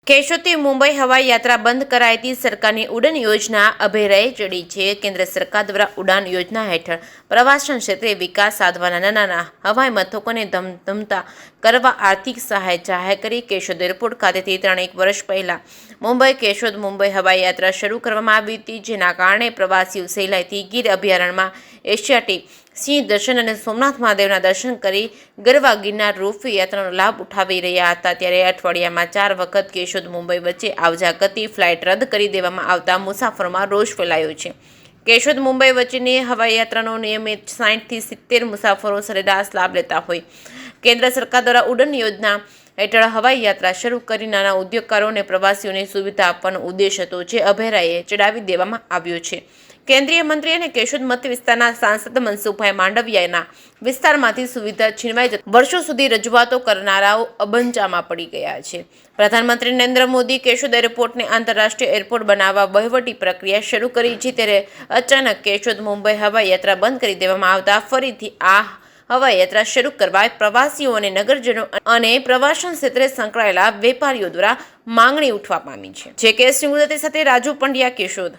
કેશોદથી મુંબઈ હવાઈ યાત્રા બંધ કરાયેલી સરકારની ઉડાન યોજના અભેરાએ ચડી છે। કેન્દ્ર સરકાર દ્વારા ઉડાન યોજના હેઠળ પ્રવાસન ક્ષેત્રે વિકાસ સાધવાના નાના હવાઈ મથકોને ધમધમતા કરવા આર્થિક સહાય જાહેર કરી। કેશોદ એરપોર્ટ ખાતેથી 3 વર્ષ પહેલા મુંબઈ કેશોદ મુંબઈ હવાઈ યાત્રા શરૂ કરવામાં આવી હતી, જેના કારણે પ્રવાસીઓ સહેલાઈથી ગીર અભયારણ્યમાં એશિયાટિક સિંહ દર્શન અને સોમનાથ મહાદેવના દર્શન કરી ગરવા ગિરનાર રોપવે યાત્રાનો લાભ ઉઠાવી રહ્યા હતા। ત્યારે અઠવાડિયામાં 4 વખત કેશોદ મુંબઈ વચ્ચે આવજા કરતી ફ્લાઇટ રદ કરી દેવામાં આવતા મુસાફરોમાં રોષ ફેલાયો છે। કેશોદ મુંબઈ વચ્ચેની હવાઈ યાત્રાનો નિયમિત 60 થી 70 મુસાફરો સરેરાશ લાભ લેતા હોય। કેન્દ્ર સરકાર દ્વારા ઉડાન યોજના હેઠળ હવાઈ યાત્રા શરૂ કરી નાના ઉદ્યોગકારો અને પ્રવાસીઓને સુવિધા આપવાનો ઉદ્દેશ હતો, જે અભેરાએ ચડાવી દેવામાં આવ્યો છે। કેન્દ્રીય મંત્રી અને કેશોદ મત વિસ્તારના સાંસદ મનસુખભાઈ માંડવિયાના વિસ્તારમાંથી સુવિધા છીનવાઈ જતા વર્ષો સુધી રજૂઆતો કરનારાઓ અબંચામાં પડી ગયા છે। પ્રધાનમંત્રી નરેન્દ્ર મોદી કેશોદ એરપોર્ટને આંતરરાષ્ટ્રીય એરપોર્ટ બનાવવા વહીવટી પ્રક્રિયા શરૂ કરી છે, ત્યારે અચાનક કેશોદ મુંબઈ હવાઈ યાત્રા બંધ કરી દેવામાં આવતા ફરીથી આ હવાઈ યાત્રા શરૂ કરવા પ્રવાસીઓ અને નગરજનો અને પ્રવાસન ક્ષેત્રે સંકળાયેલા વેપારીઓ દ્વારા માંગણી ઉઠવા પામી છે। જે કે ગુજરાતી સાથે રાજુ પંડ્યા, કેશોદ।